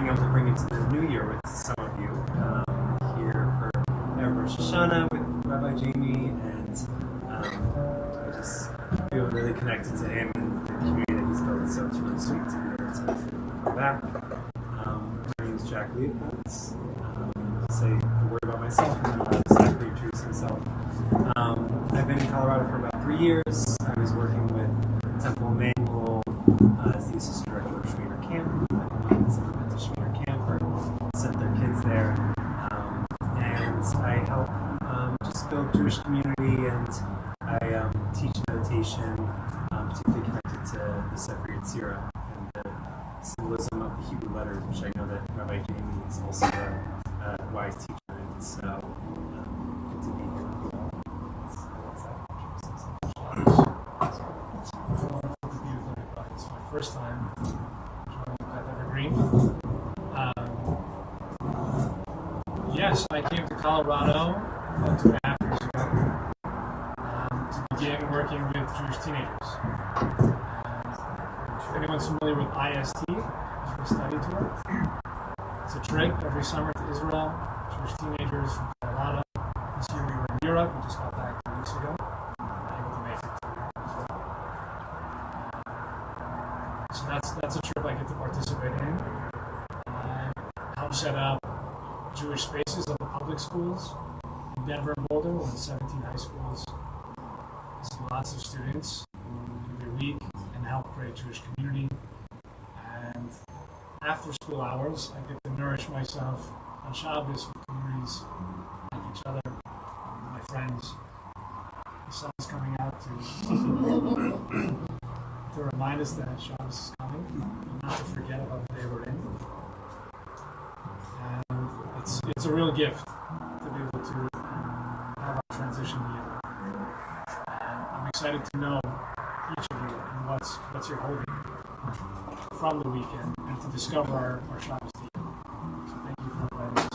able to bring into the new year with some of you here for Rosh Hashanah with Rabbi Jamie, and I just feel really connected to him and the community that he's built, so it's really sweet to be able to come back. My name is Jack Leopold. I'll say a word about myself and then I'll have Zachary introduce himself. I've been in Colorado for about 3 years. I was working with Temple Emmanuel as the assistant director of Shemener Camp. I've been to Shemener Camp or sent their kids there. And I help just build Jewish community, and I teach meditation, particularly connected to the Sefer Yetzirah and the symbolism of the Hebrew letters, which I know that Rabbi Jamie is also a wise teacher in. So good to be here with you all. So that's that. It's my first time joining Path Evergreen. Yes, I came to Colorado about 2.5 years ago to begin working with Jewish teenagers. If anyone's familiar with IST, it's a study tour. It's a trip every summer to Israel. Jewish teenagers from Kabbalat. This year we were in Europe. We just got back 2 weeks ago. Able to make it to. So that's a trip I get to participate in. I help set up Jewish spaces at the public schools in Denver and Boulder, with 17 high schools. I see lots of students every week and help create Jewish community. And after school hours, I get to nourish myself on Shabbos with communities like each other, my friends. The sun is coming out to remind us that Shabbos is coming, and not to forget about the day we're in. And it's a real gift to be able to have our transition together. And I'm excited to know each of you and what's you're holding from the weekend, and to discover our Shabbos together. So thank you for inviting us.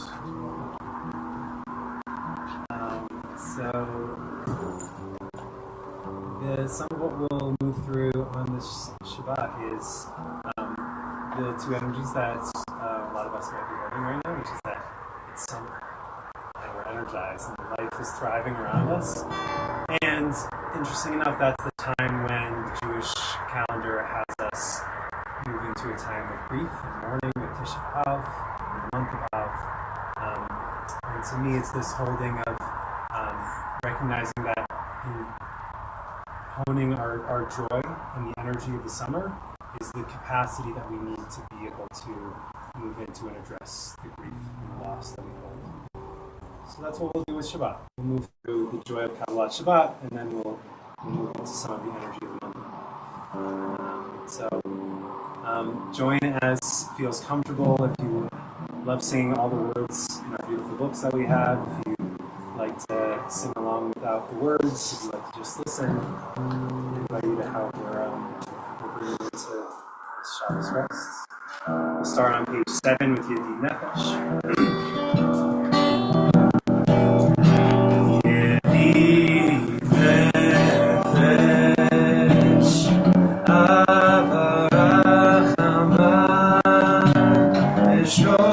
Some of what we'll move through on this Shabbat is the two energies that a lot of us might be living right now, which is that it's summer and we're energized and life is thriving around us. And interesting enough, that's the time when the Jewish calendar has us moving to a time of grief and mourning with Tisha B'Av, and the month of Av. And to me, it's this holding of recognizing that in honing our joy and the energy of the summer is the capacity that we need to be able to move into and address the grief and the loss that we hold. So that's what we'll do with Shabbat. We'll move through the joy of Kabbalat Shabbat, and then we'll move into some of the energy of the month. Join as feels comfortable. If you love singing all the words in our beautiful books that we have, if you like to sing along without the words, if you like to just listen, I invite you to help. We're bringing you to Shabbos rest. We'll start on page 7 with Yedid Nefesh. Yedid Nefesh, Avarachama, Eshor.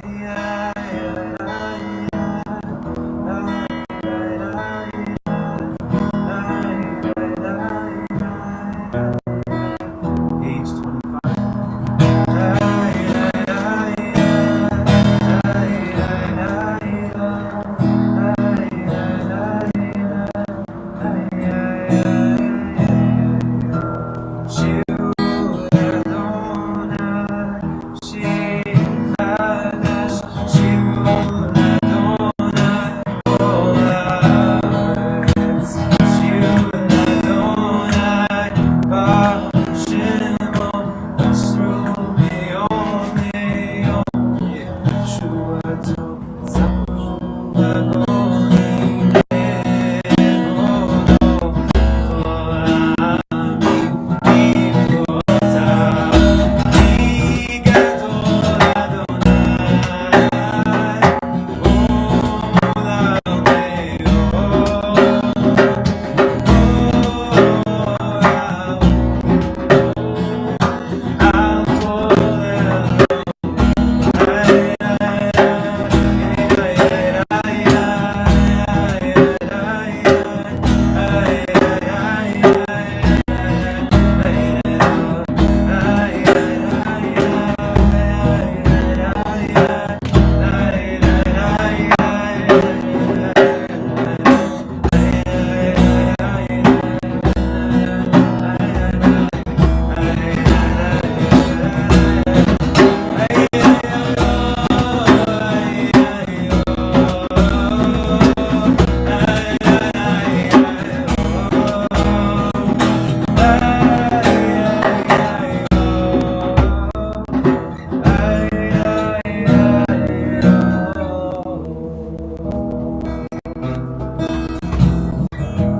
Age 25.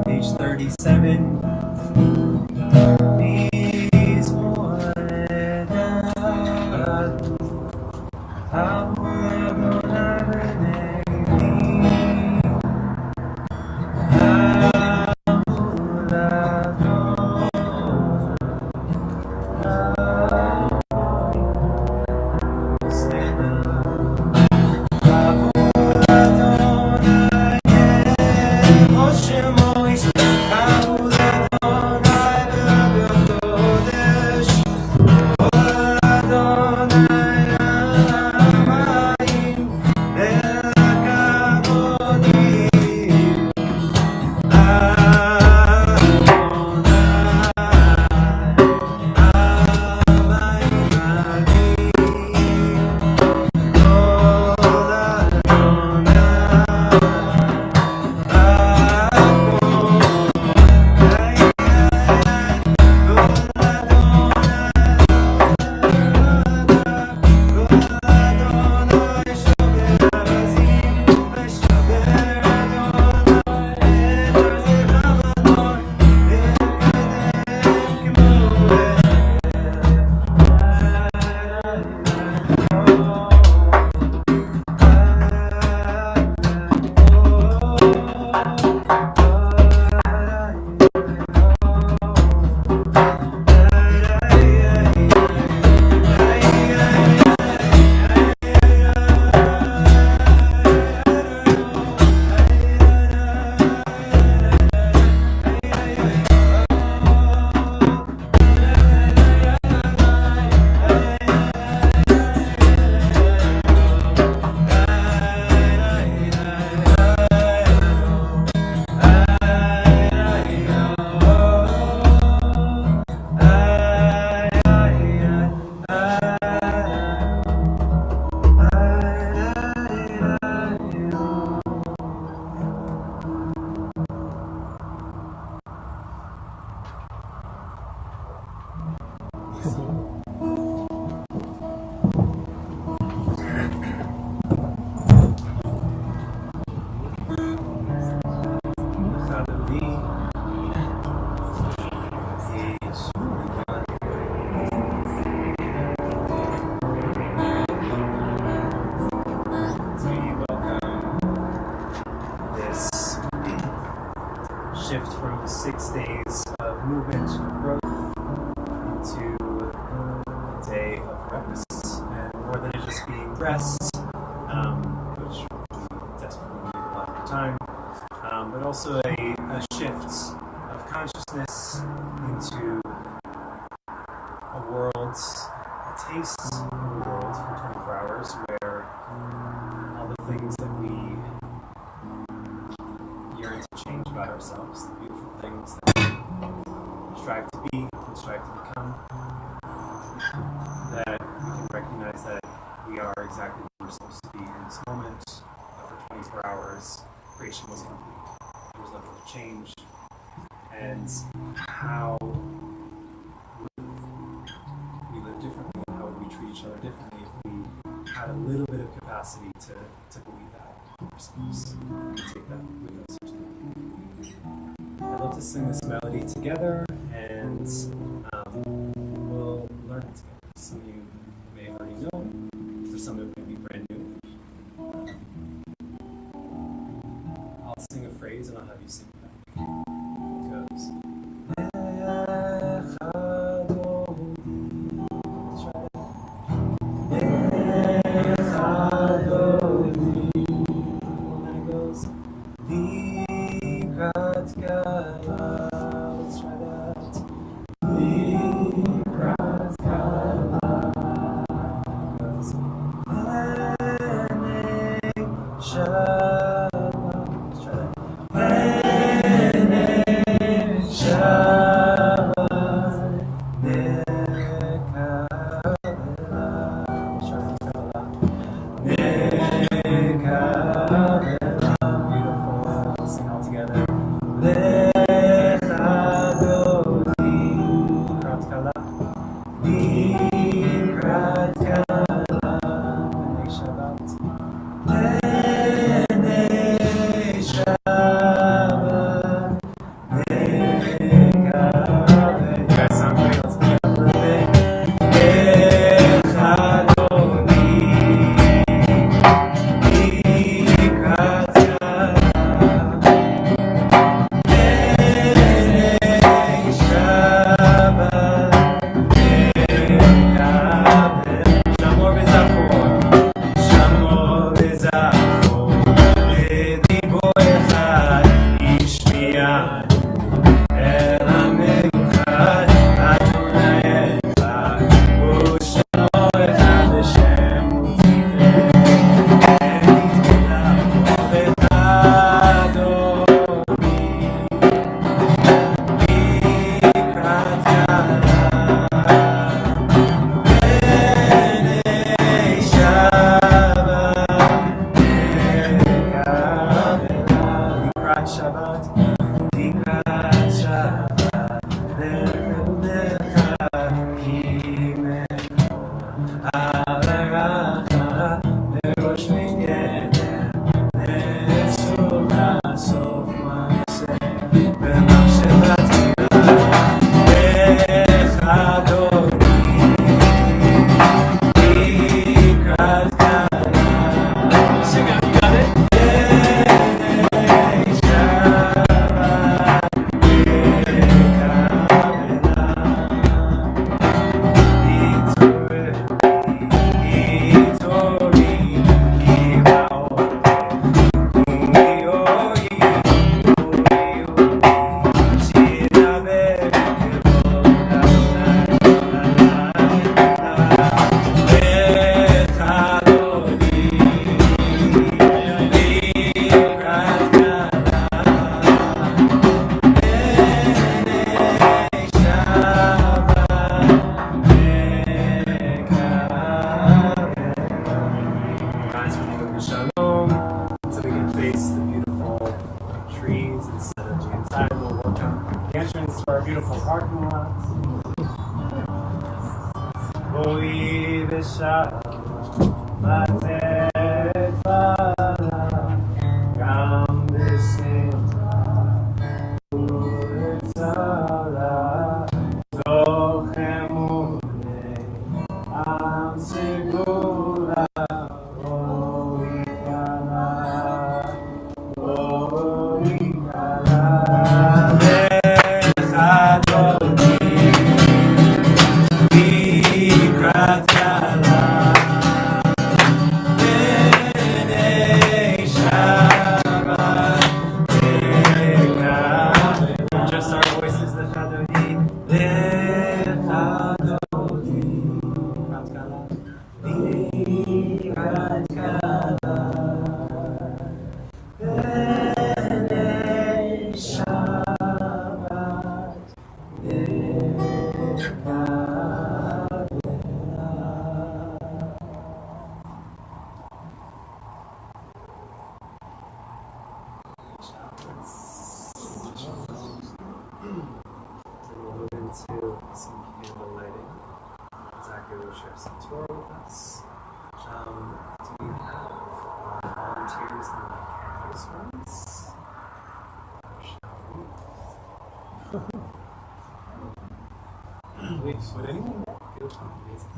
Age 37. Shift from 6 days of movement and growth into a day of rest. And more than it just being rest, also a shift of consciousness into a world, a taste of a world for 24 hours where all the things that we yearn to change about ourselves, the beautiful things that we strive to be and strive to become, that we can recognize that we are exactly who we're supposed to be in this moment, that for 24 hours creation was complete. There was nothing to change. And how we live differently, and how would we treat each other differently if we had a little bit of capacity to believe that ourselves, and take that with us into the future. I'd love to sing this melody together, and we'll learn it together. Some of you may already know, for some of it may be brand new. I'll sing a phrase and I'll have you sing it back. It goes. share some Torah with us. Do we have volunteers in the candles for us? Would anyone feel comfortable?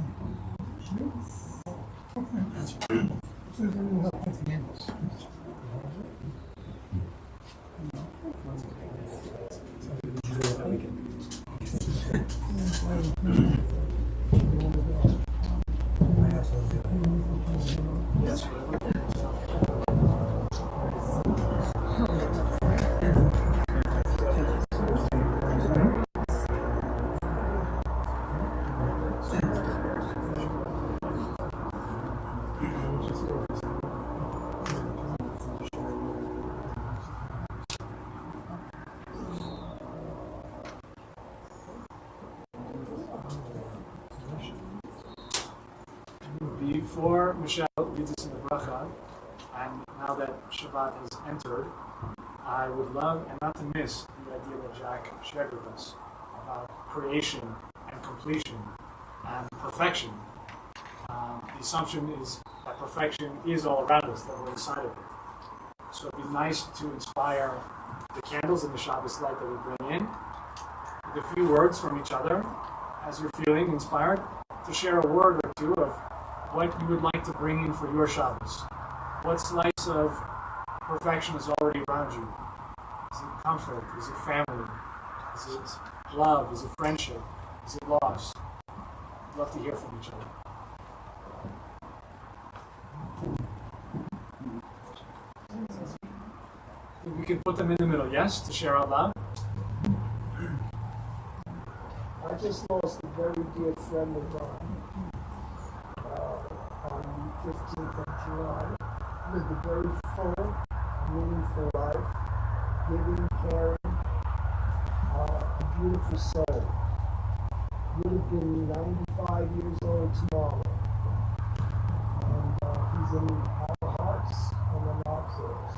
Before Michelle leads us in the bracha, and now that Shabbat has entered, I would love and not to miss the idea that Jack shared with us about creation and completion and perfection. The assumption is that perfection is all around us, that we're inside of it. So it'd be nice to inspire the candles and the Shabbos light that we bring in with a few words from each other as you're feeling inspired to share a word or two of what you would like to bring in for your Shabbos. What slice of perfection is already around you? Is it comfort? Is it family? Is it love? Is it friendship? Is it loss? I'd love to hear from each other. We can put them in the middle, yes, to share out loud. I just lost a very dear friend of mine on the 15th of July. Lived a very full, meaningful life, giving, caring, a beautiful soul. Would have been 95 years old tomorrow. And he's in our hearts and in our prayers.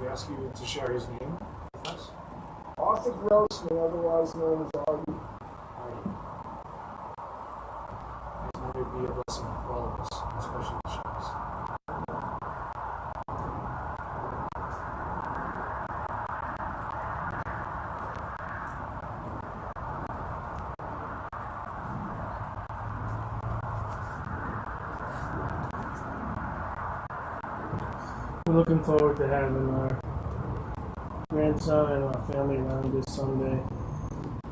We ask you to share his name with us. Arthur Grossman, otherwise known as Artie. May there be a blessing for all of us, especially the Shabbos. We're looking forward to having our grandson and our family around this Sunday.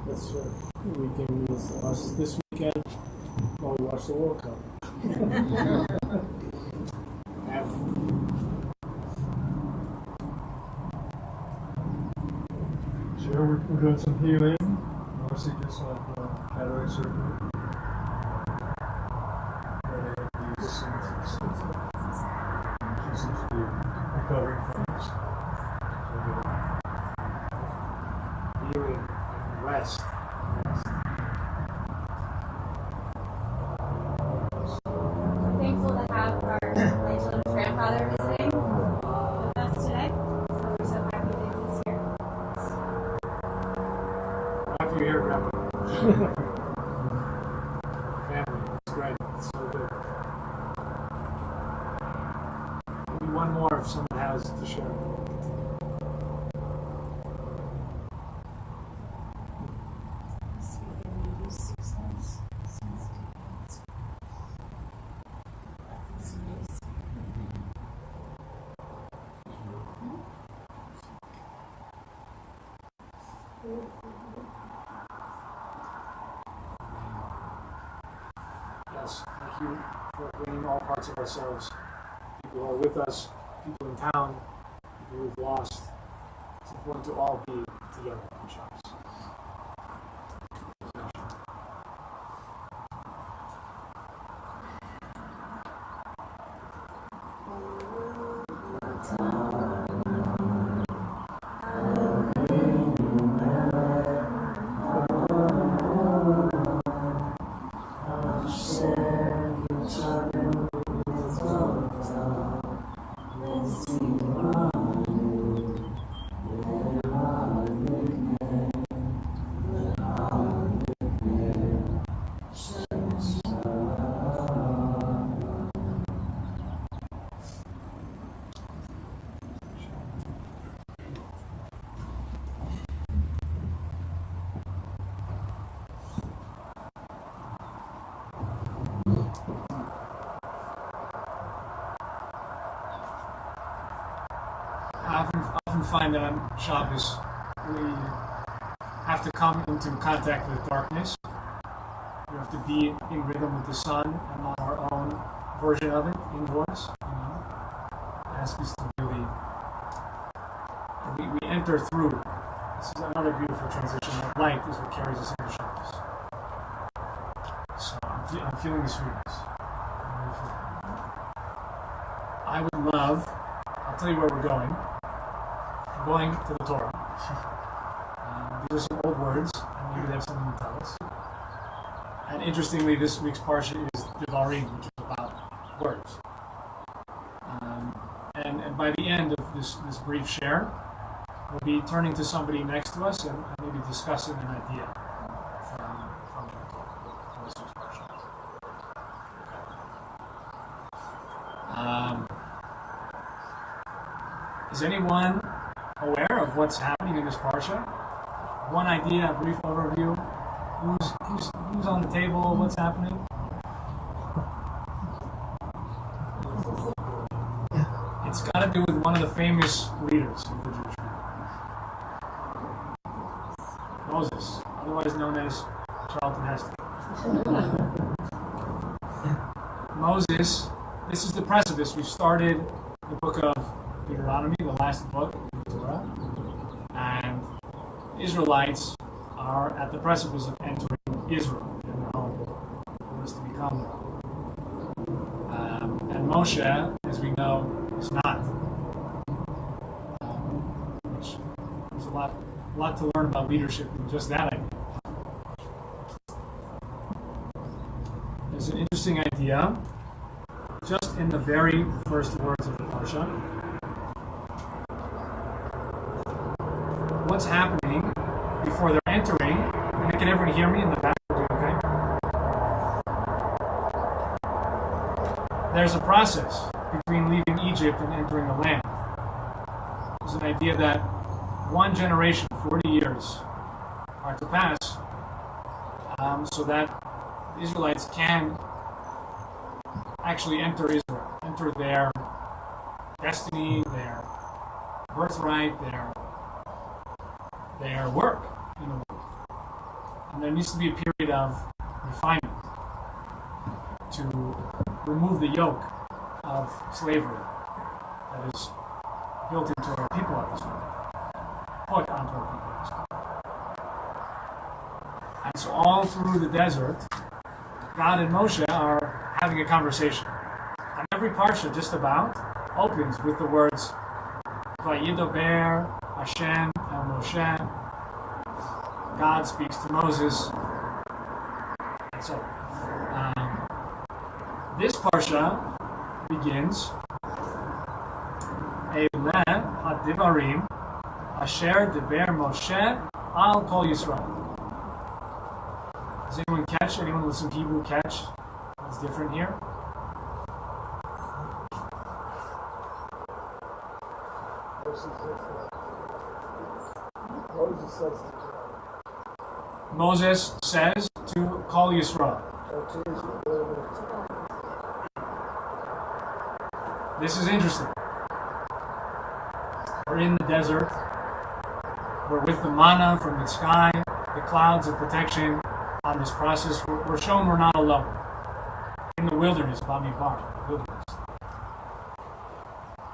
That's what the weekend is for us. This weekend, while we watch the World Cup. Sure, we're doing some healing. Mostly just on cataract surgery. She seems to be recovering from this. Healing, rest. We're thankful to have our Leopold grandfather visiting with us today. So we're so happy that he's here. Happy you're here, Grandpa. Family, it's great. It's so good. Maybe one more if someone has to share. Yes, thank you for bringing all parts of ourselves. People who are with us, people in town, people we've lost. It's important to all be together on Shabbos. I often find that on Shabbos we have to come into contact with darkness. We have to be in rhythm with the sun and not our own version of it indoors. It asks us to really we enter through. This is another beautiful transition. That light is what carries us into Shabbos. So I'm feeling the sweetness. I would love. I'll tell you where we're going. We're going to the Torah. These are some old words, and maybe they have something to tell us. And interestingly, this week's parsha is Devarim, which is about words. And by the end of this brief share, we'll be turning to somebody next to us and maybe discussing an idea from this week's parsha. Is anyone aware of what's happening in this parsha? One idea, a brief overview. Who's on the table? What's happening? It's got to do with one of the famous leaders of the Jewish people, Moses, otherwise known as Charlton Heston. Moses. This is the precipice. We've started the book of Deuteronomy, the last book of the Torah, and Israelites are at the precipice of entering Israel in their home, who is to become them. And Moshe, as we know, is not. Which there's a lot to learn about leadership in just that idea. There's an interesting idea just in the very first words of the parsha. What's happening before they're entering? And can everyone hear me in the back? Okay. There's a process between leaving Egypt and entering the land. There's an idea that one generation, 40 years, are to pass so that the Israelites can actually enter Israel, enter their destiny, their birthright, their work in the world. And there needs to be a period of refinement to remove the yoke of slavery that is built into our people at this moment, put onto our people at this moment. And so all through the desert, God and Moshe are having a conversation. And every parsha just about opens with the words Vayidaber Hashem el Moshe. God speaks to Moses. And so this parsha begins Eileh HaDivarim Asher Deber Moshe Al Kol Yisrael. Does anyone catch? Anyone with some Hebrew catch? What's different here? Moses says to call Yisrael. This is interesting. We're in the desert. We're with the manna from the sky, the clouds of protection on this process. We're shown we're not alone. In the wilderness, Bamidbar, wilderness.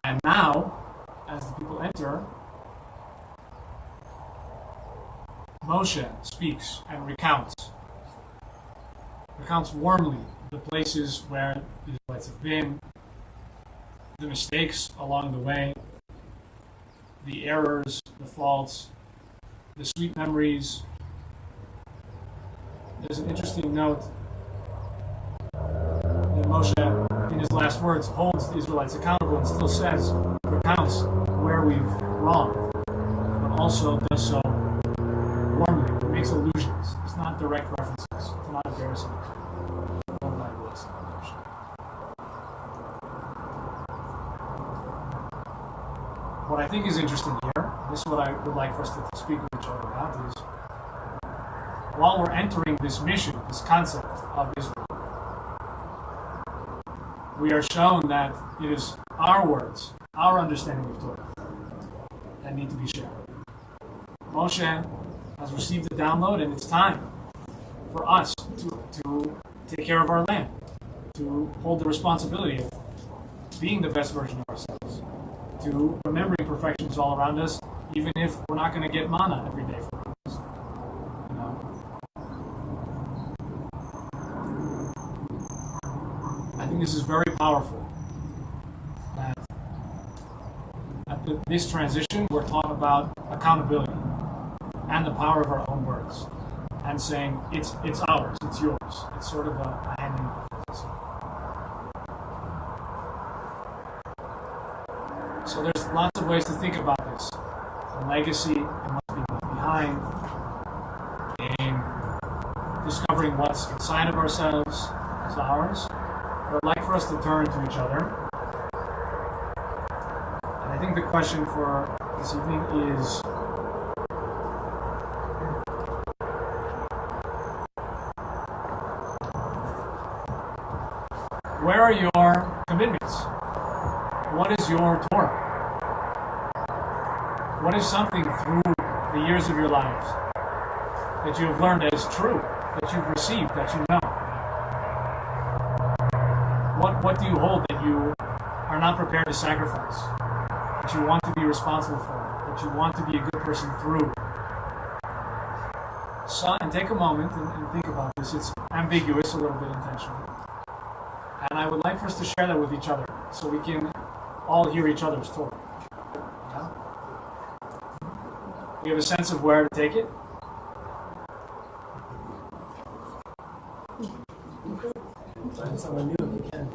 And now, as the people enter, Moshe speaks and recounts warmly the places where the Israelites have been, the mistakes along the way, the errors, the faults, the sweet memories. There's an interesting note that Moshe, in his last words, holds the Israelites accountable and still recounts where we've wronged, but also does so warmly. It makes allusions. It's not direct references. It's not embarrassing. What I think is interesting here, this is what I would like for us to speak with each other about, is while we're entering this mission, this concept of Israel, we are shown that it is our words, our understanding of Torah, that need to be shared. Moshe has received the download, and it's time for us to take care of our land, to hold the responsibility of being the best version of ourselves, to remember imperfections all around us, even if we're not going to get manna every day from us. You know? I think this is very powerful. That at this transition, we're taught about accountability and the power of our own words, and saying it's ours, it's yours. It's sort of a handing off. So there's lots of ways to think about this. The legacy and what's being left behind, in discovering what's inside of ourselves is ours. But I'd like for us to turn to each other. And I think the question for this evening is, where are your commitments? What is your Torah? What is something through the years of your lives that you have learned as true, that you've received, that you know? What do you hold that you are not prepared to sacrifice, that you want to be responsible for, that you want to be a good person through? So, and take a moment and think about this. It's ambiguous, a little bit intentional. And I would like for us to share that with each other so we can all hear each other's Torah. Yeah? We have a sense of where to take it. Find someone new if you can.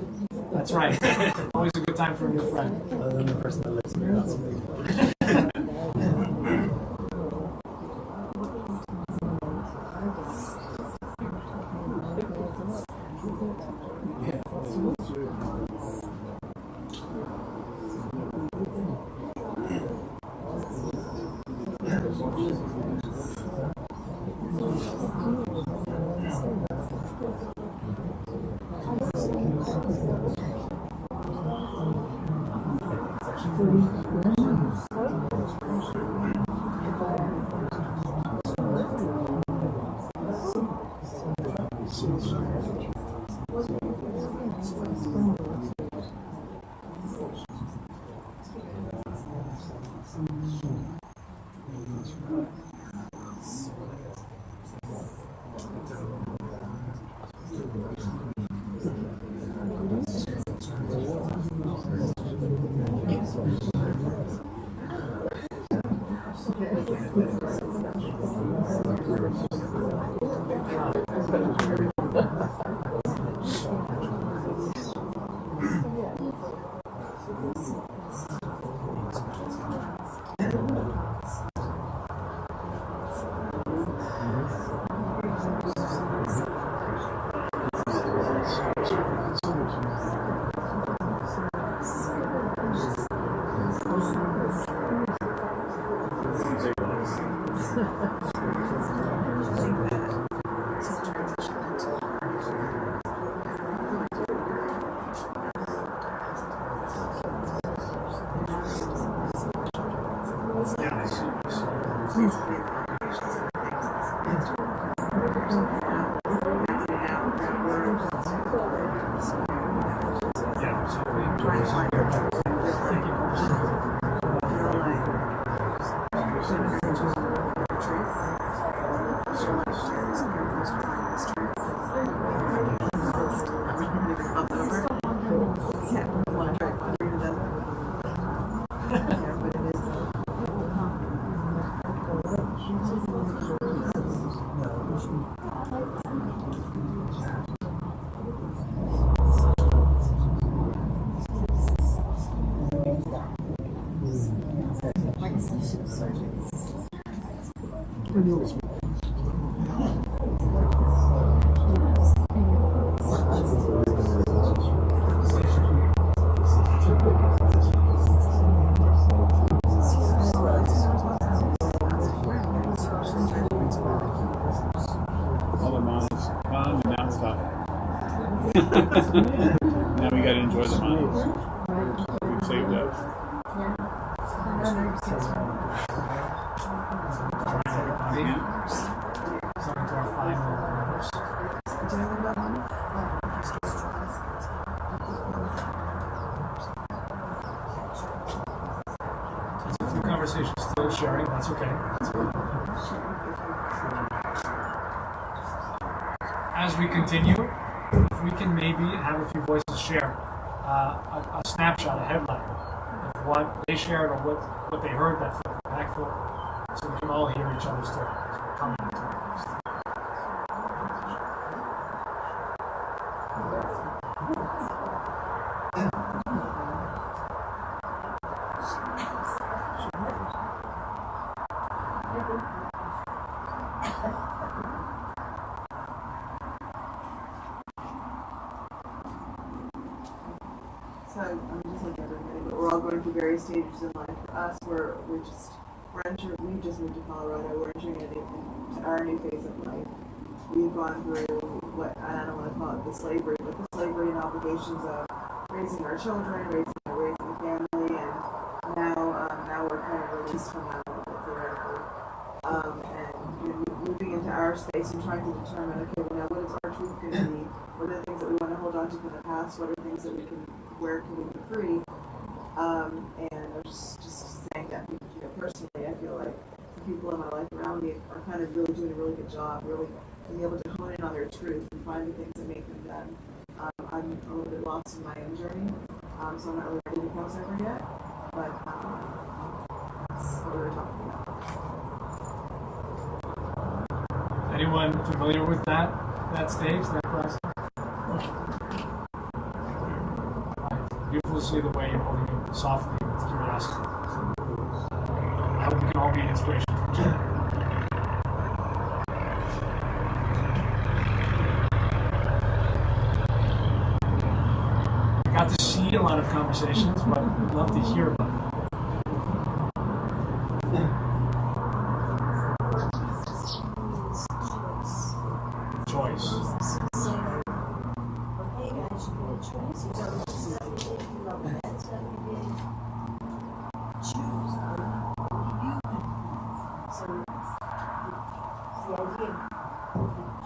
That's right. Always a good time for a new friend. Other than the person that lives in your house. All the moms, calm and not stop. Now we gotta enjoy the money. We've saved up. Coming to our final numbers. It's a few conversations still sharing, that's okay. As we continue, if we can maybe have a few voices share a snapshot, a headline of what they shared or what they heard that felt impactful, so we can all hear each other's stories. Coming to our next. So I'm just like everybody, but we're all going through various stages in life. For us, we're entering. We just moved to Colorado. We're entering into our new phase of life. We've gone through what I don't want to call it the slavery, but the slavery and obligations of raising our children, raising a family, and now we're kind of released from that a little bit theoretically, and moving into our space and trying to determine, okay, well now what is our truth going to be? What are the things that we want to hold on to from the past? What are things that where can we be free? And I'm just saying that because, personally, I feel like the people in my life around me are kind of really doing a really good job, really being able to hone in on their truth and find the things that make them them. I'm a little bit lost in my own journey, so I'm not really ready to cross over yet, but that's what we were talking about. Anyone familiar with that stage, that process? Beautiful to see the way you're holding it softly with curiosity. I hope we can all be an inspiration to each other. I got to see a lot of conversations, but I'd love to hear about them. Choice.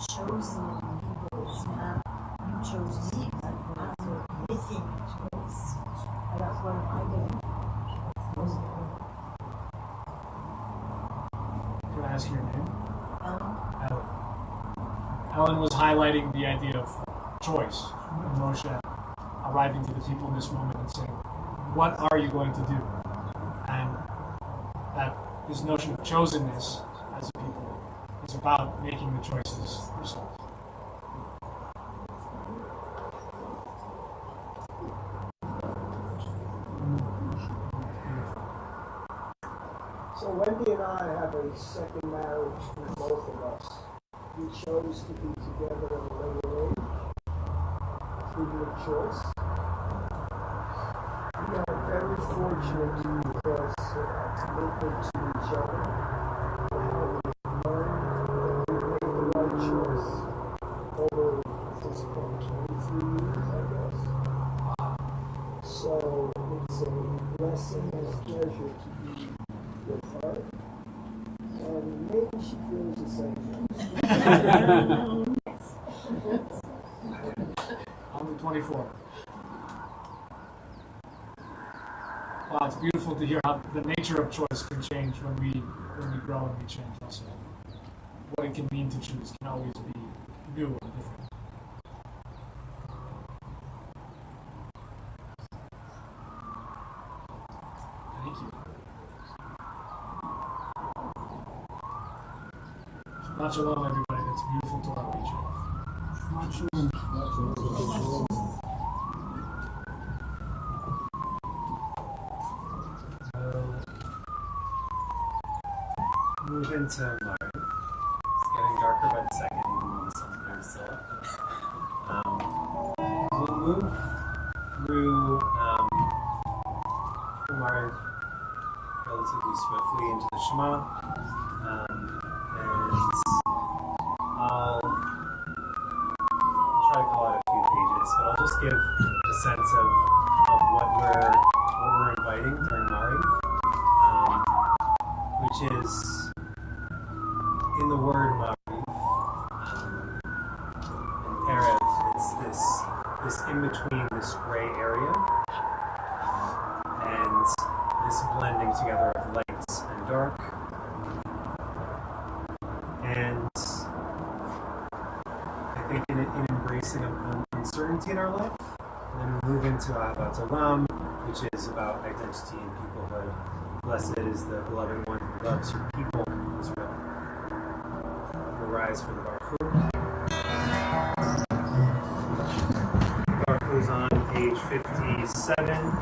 Chosen people is not you chose me, I'm making a choice. And that's what I did. Can I ask your name? Ellen? Ellen. Ellen was highlighting the idea of choice and Moshe arriving to the people in this moment and saying, what are you going to do? And that this notion of chosenness as a people is about making the choices yourself. So Wendy and I have a second marriage for both of us. We chose to be together at a later age. Freedom of choice. We are very fortunate because of our commitment to each other. And how we learned that we made the right choice over, at this point, 23 years, I guess. So it's a blessing and a pleasure to be with her. And maybe she feels the same way. On the 24th. Wow, it's beautiful to hear how the nature of choice can change when we grow and we change also. What it can mean to choose can always be new or different. Thank you. Shabbat shalom, everybody. That's beautiful Torah we share. Shabbat shalom. Move into March. It's getting darker by the second, even though the sun's very still up. We'll move through March relatively swiftly into the Shema, and I'll try to call out a few pages, but I'll just give a sense of what we're inviting during Mari, which is in the word Mari and Erev. It's this in between, this gray area, and this blending together of lights and dark. And I think in embracing uncertainty in our life, and then we move into Ahavat Olam, which is about identity and peoplehood. Blessed is the beloved one who loves your people, Israel. We'll rise for the Baruch Hu. Baruch Hu is on page 57.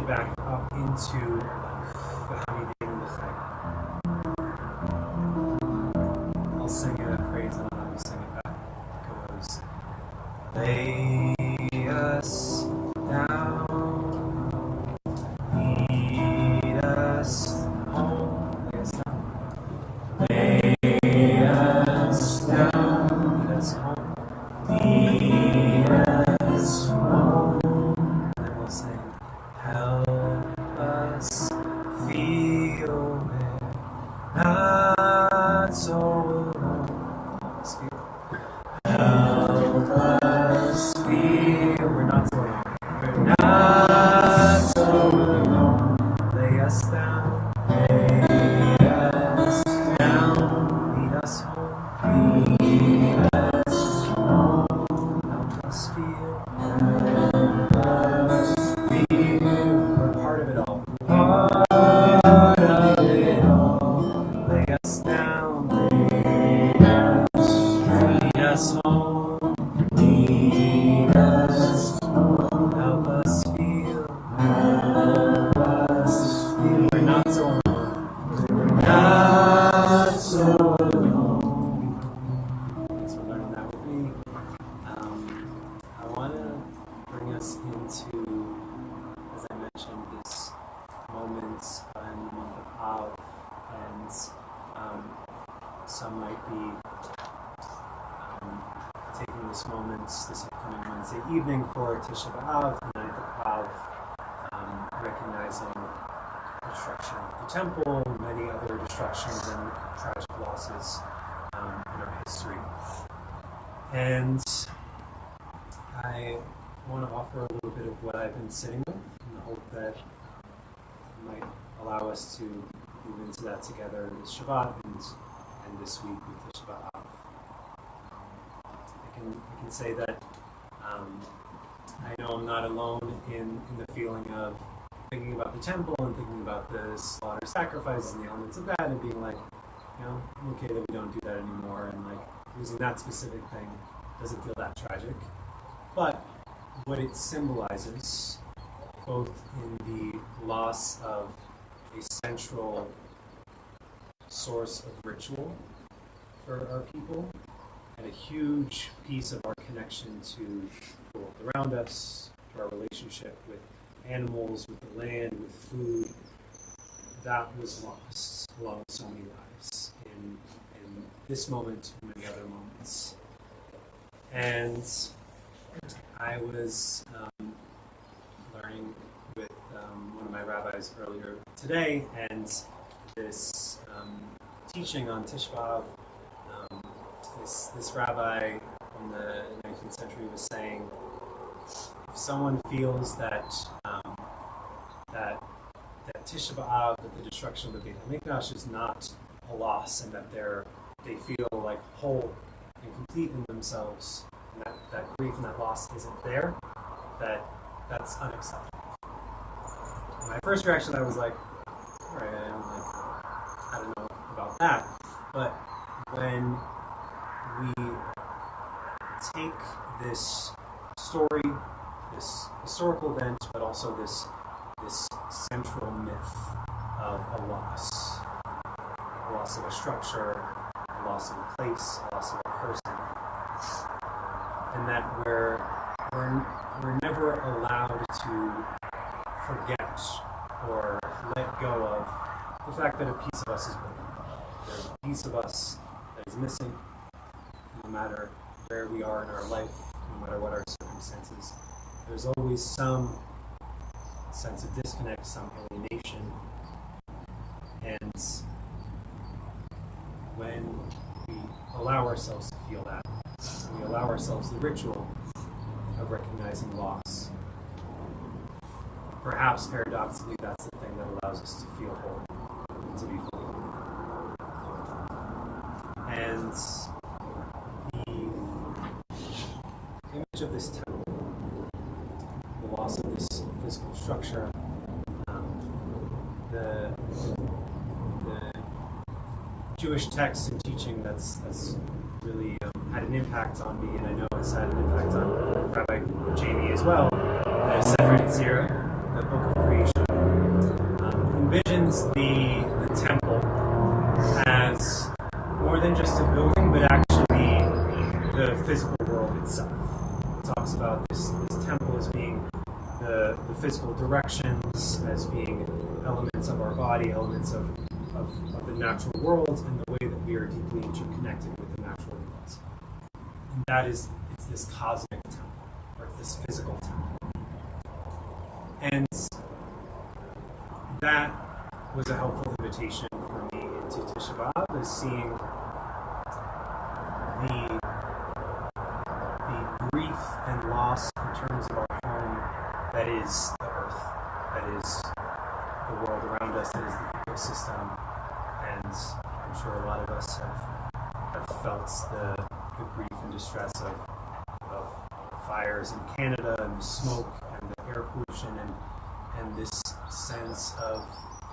Back up into the Hamidim L'Chai. I'll sing a phrase and I'll have you sing it back. It goes, lay us down, lead us home. Lay us down, lead us home. Lead us home. And then we'll sing, help us feel we're not so alone. Help us feel we're not so alone. We're not so alone. Lay us down, lead us home, lead us home. Help us feel we're some might be taking this moment, this upcoming Wednesday evening for Tisha B'Av, the 9th of Av, recognizing the destruction of the temple, many other destructions and tragic losses in our history. And I want to offer a little bit of what I've been sitting with in the hope that it might allow us to move into that together this Shabbat and this week with Tisha B'Av. I can say that I know I'm not alone in the feeling of thinking about the temple and thinking about the slaughter sacrifices and the elements of that and being like, I'm okay that we don't do that anymore, and like losing that specific thing doesn't feel that tragic. But what it symbolizes, both in the loss of a central source of ritual for our people, and a huge piece of our connection to the world around us, to our relationship with animals, with the land, with food, that was lost along so many lives in this moment and many other moments. And I was learning with one of my rabbis earlier today, and this teaching on Tisha B'Av, this rabbi from the 19th century was saying, if someone feels that Tisha B'Av, that the destruction of the Beit HaMikdash is not a loss, and that they feel like whole and complete in themselves, and that grief and that loss isn't there, that's unacceptable. And my first reaction, I was like, all right, I don't know about that. But when we take this story, this historical event, but also this central myth of a loss of a structure, a loss of a place, a loss of a person, and that we're never allowed to forget or let go of the fact that a piece of us is broken. There's a piece of us that is missing, no matter where we are in our life, no matter what our circumstances. There's always some sense of disconnect, some alienation. And when we allow ourselves to feel that, when we allow ourselves the ritual of recognizing loss, perhaps paradoxically that's the thing that allows us to feel whole and to be fully whole. And the image of this temple, the loss of this physical structure, the Jewish text and teaching that's really had an impact on me, and I know it's had an impact on Rabbi Jamie as well. The Sefer Yetzirah, the Book of Creation, envisions the temple as more than just a building, but actually the physical world itself. It talks about this temple as being the physical directions, as being elements of our body, elements of the natural world, and the way that we are deeply interconnected with the natural world. And that is, it's this cosmic temple, or it's this physical temple. And that was a helpful invitation for me into Tisha B'Av, is seeing the grief and loss in terms of our home that is the earth, that is the world around us, that is the ecosystem. And I'm sure a lot of us have felt the grief and distress of fires in Canada, and the smoke and the air pollution, and this sense of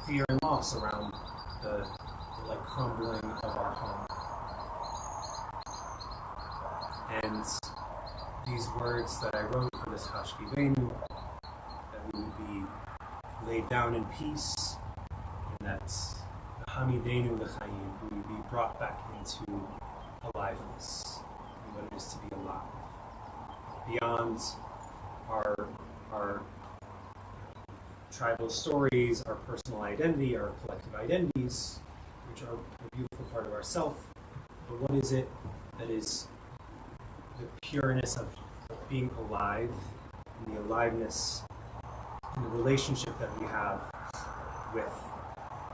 fear and loss around the crumbling of our home. And these words that I wrote for this Hashkivenu, that we would be laid down in peace, and that Hamidenu L'chaim, we would be brought back into aliveness, and what it is to be alive. Beyond our tribal stories, our personal identity, our collective identities, which are a beautiful part of ourself, but what is it that is the pureness of being alive, and the aliveness and the relationship that we have with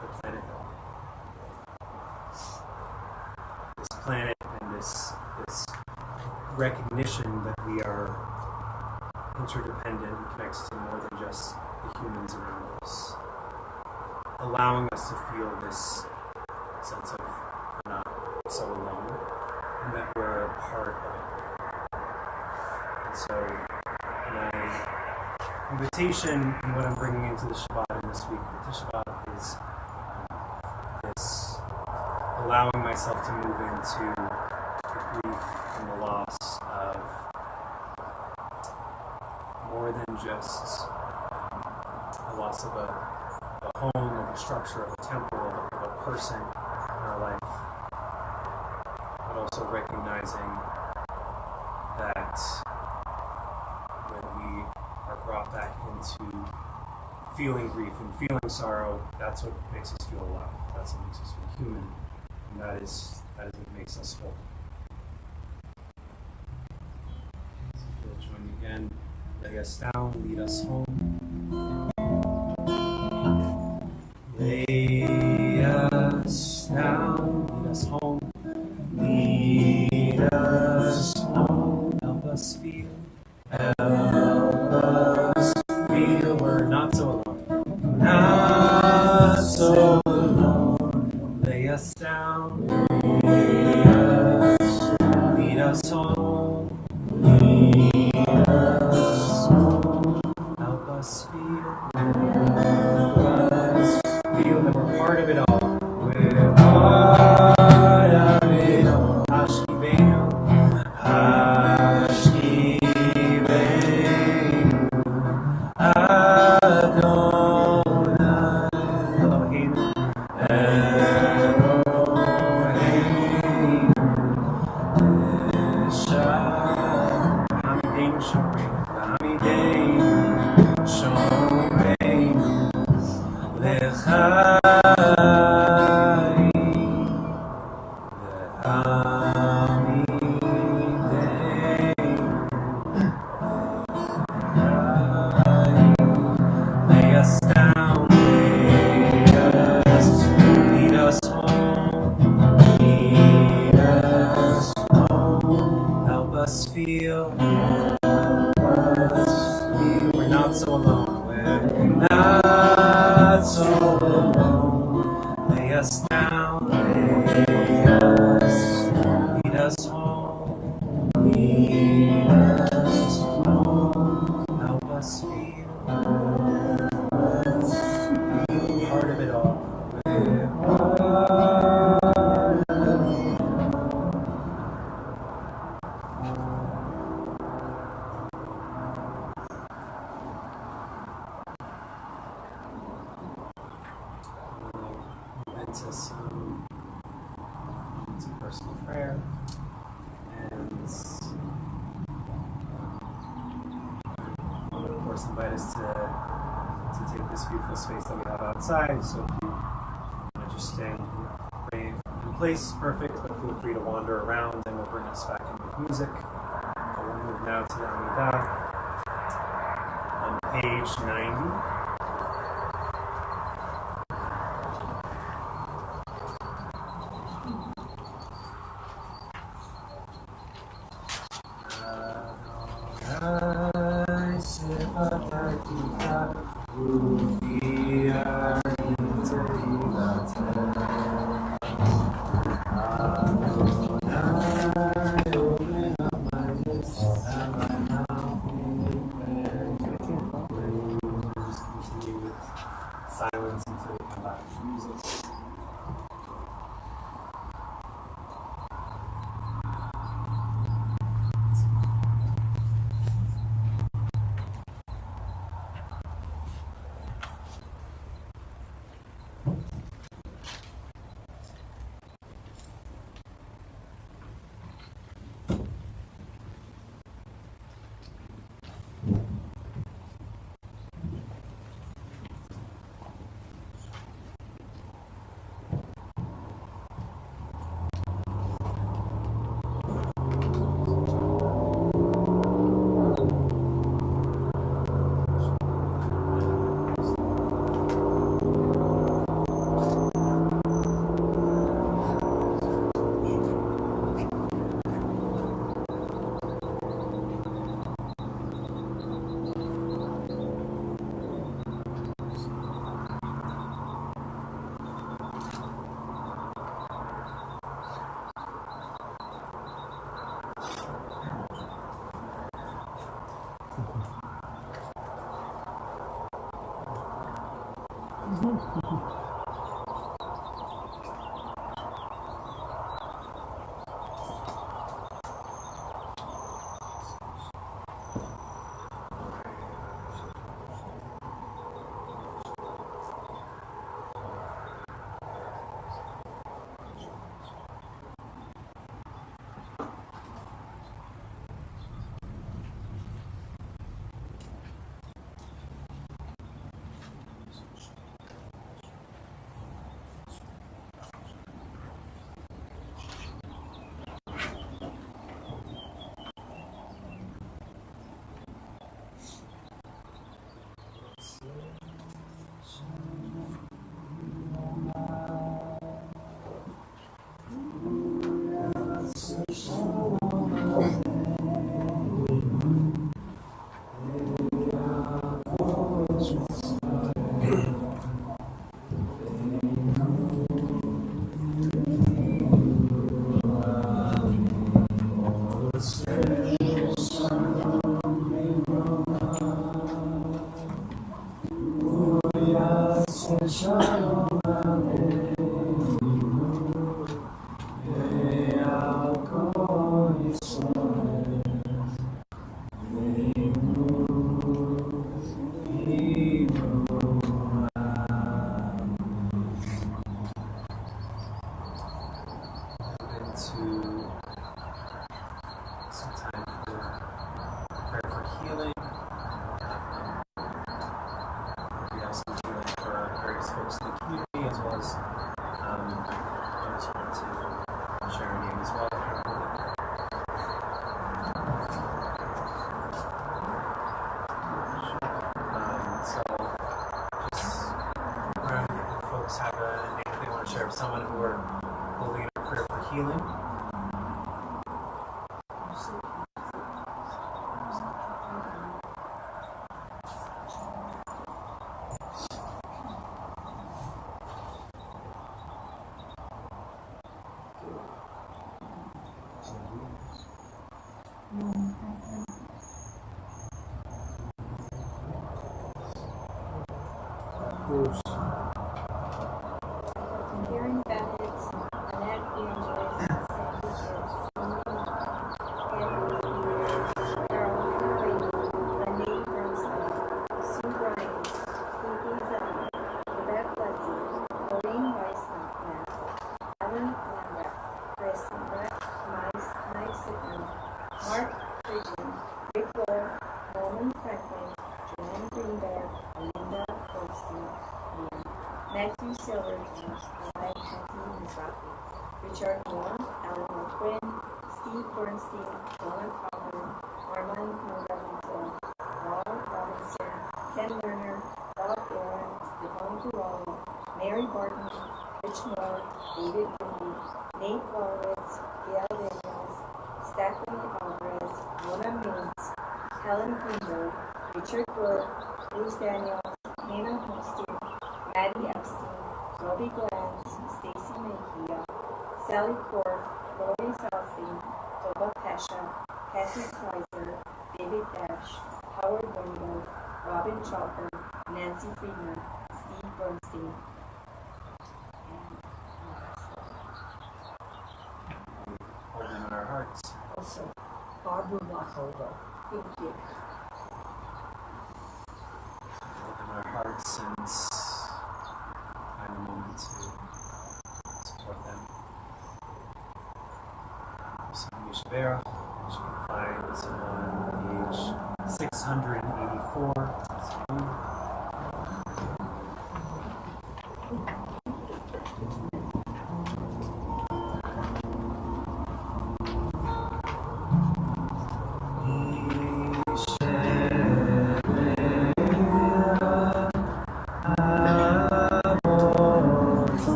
the planet Earth. This planet and this recognition that we are interdependent and connected to more than just the humans around us, allowing us to feel this sense of we're not so alone and that we're a part of it. And so my invitation and what I'm bringing into the Shabbat in this week with the Shabbat is this allowing myself to move into the grief and the loss of more than just a loss of a home, of a structure, of a temple, of a person in our life, but also recognizing that when we are brought back into feeling grief and feeling sorrow, that's what makes us feel alive. That's what makes us feel human, and that is what makes us whole. So join me again. Lay us down, lead us home. Lay us down, lead us home. Lead us home. Help us feel. Help us feel we're not so alone. Not so alone. Lay us down. Lay us. Lead us home. Lead us home. Help us feel. Help us feel that we're part of it all. We're part of it all. Hashkivenu. Hashkivenu. Adonai Eloheinu. Eloheinu. Hamideinu Shoreinu. Hamideinu Shoreinu. Lechai. Lay us down, lay us, lead us home, lead us home, help us feel, we're not so alone, we're not so alone, lay us down, lay us, lead us home, lead us home, help us feel. Part of it all. We're part of it move into some personal prayer, and I would of course invite us to take this beautiful space that we have outside. So if you want to just stand and pray in place, perfect, but feel free to wander around and we'll bring us back in with music. We'll move now to the Amidah on page 90. Silence until we come back to music. Someone who are holding a prayer for healing. Hearing benefits, Annette enjoys sandwiches, Carol Curry, Renee Bernstein, Sue Bryant, Phoebe Zell, Yvette Blessing, Maureen Weissman, Ellen Lambert, Chris Brett, Mike Sigmund, Mark Bridgen, Rick Wolf, Norman Franklin, Joanne Greenberg, Linda Goldstein, Matthew Silvers, Kathy Mizrahi, Richard Moore, Alan Quinn, Steve Bernstein, Donna Coburn, Armand Moravito, Paul Robinson, Ken Lerner, Bob Aaron, Devon Durrell, Mary Barton, Rich Moore, David Bundy, Nate Horowitz, Gail Daniels, Stephanie Alvarez, Mona Mills, Helen Greenberg, Richard Wood, Bruce Daniels, Hannah Holstein, Maddie Epstein, Robbie Glantz, Stacy Mejia, Sally Korf, Lori Salstein, Toba Pesha, Kathy Kaiser, David Dash, Howard Wendell, Robin Chopper, Nancy Friedman, Steve Bernstein. Hold them in our hearts. Also, Barbara Wacholder. Thank you. Hold them in our hearts and find a moment to support them. So Yeshua, which you can find on page 684.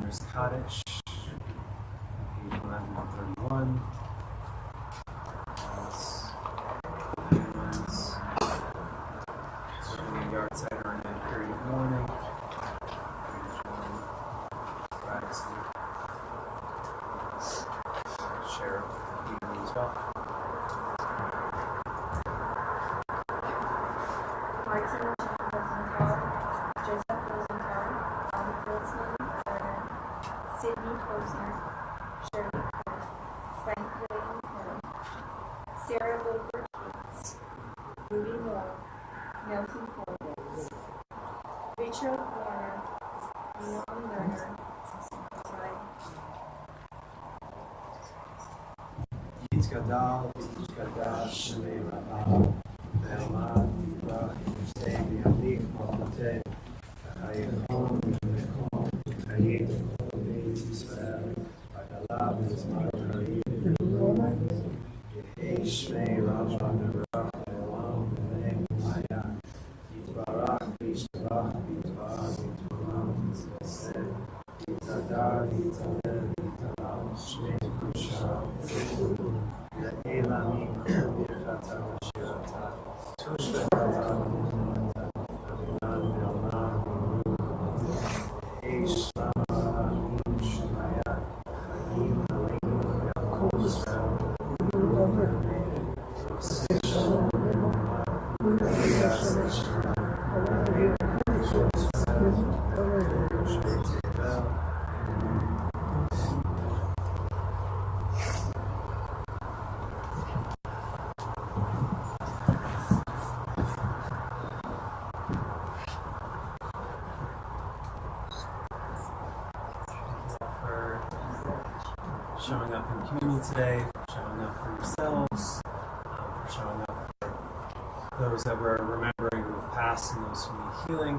Owner's Cottage, page 131. Serving a yard side or in a period of mourning. Share evening as well. Martin Rosenthal, Joseph Rosenthal, Tom Filzman, Turner, Sidney Posner, Shirley Kerr, Frank William Kerr, Sarah Wilbur Cates, Ruby Moore, Nelson Horowitz, Richard Warner, Leon Lerner, Yitz Gadal, Shemei Rabal, Ve'elad, Yibrach, Yishtei, V'yalik, Maloteh, V'chayechon, V'chon, V'chayim, V'chon, Yisrael, V'galav, V'zman, V'chayim, Yehei, Shmei, Rabal, V'rach, V'elam, V'neim, V'maya, Yitbarach, V'yishtarach, V'yitbarach, V'yitbarach, V'yisrael, Yitzadar, Yitzadar, Yitzadar, Shmei, Kushal, Elamim, Birchata, Shirata, Tushbechata, Mimata, Avinan, Vilna, Eish, Lama, Amim, Shemaya, Chaim, Aleinu, Yaakov, Israel, Sishon, Maria, Sishon, Maria, Shmei, Tevel, showing up in community today, for showing up for yourselves, for showing up for those that we're remembering who have passed and those who need healing.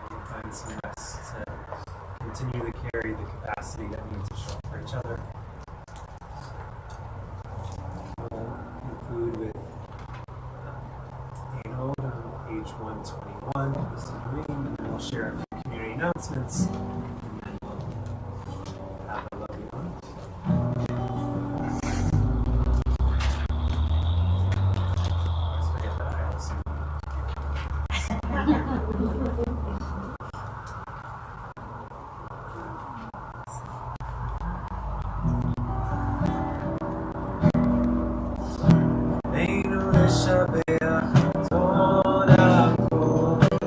We find some rest to continue to carry the capacity that we need to show up for each other. We'll conclude with an ode on page 121, Wisdom Dream, and then we'll share a few community announcements, and then we'll have a lovely one. I always forget that I also Neinu Leshabeach Torah Ko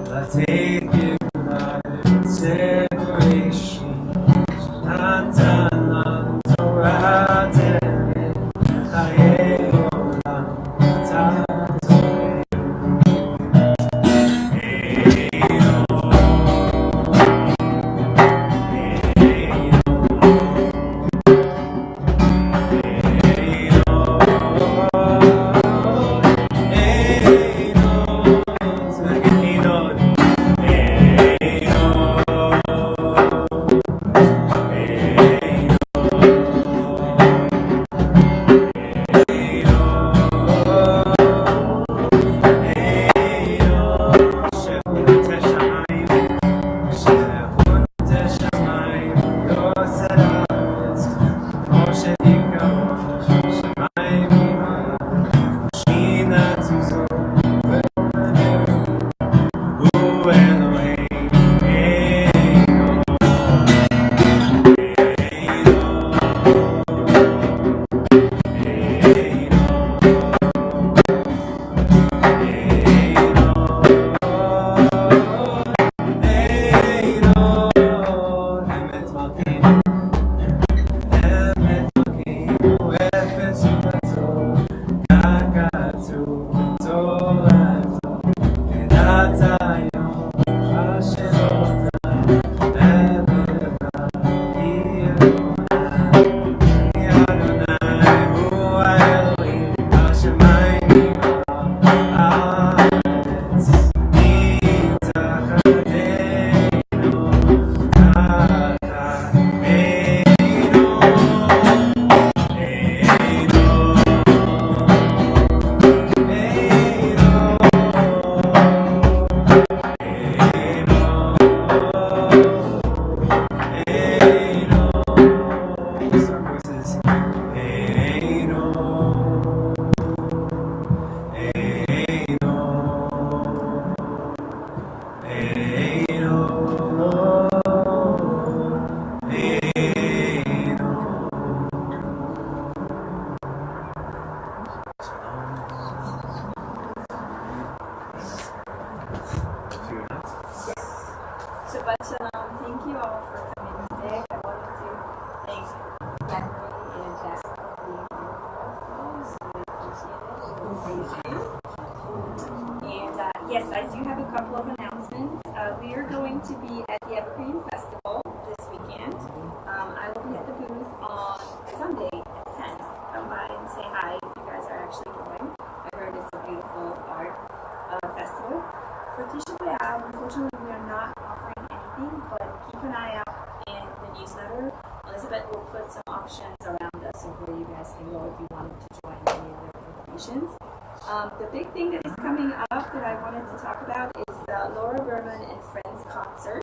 Latei Separate And yes, I do have a couple of announcements. We are going to be at the Evergreen Festival this weekend. I will be at the booth on Sunday at 10. Come by and say hi if you guys are actually going. I heard it's a beautiful art festival. For Tisha B'Av, unfortunately, we are not offering anything, but keep an eye out in the newsletter. Elizabeth will put some options around us of where you guys can go if you wanted to join any of their preparations. The big thing that is coming up that I wanted to talk about is the Laura Berman and Friends concert.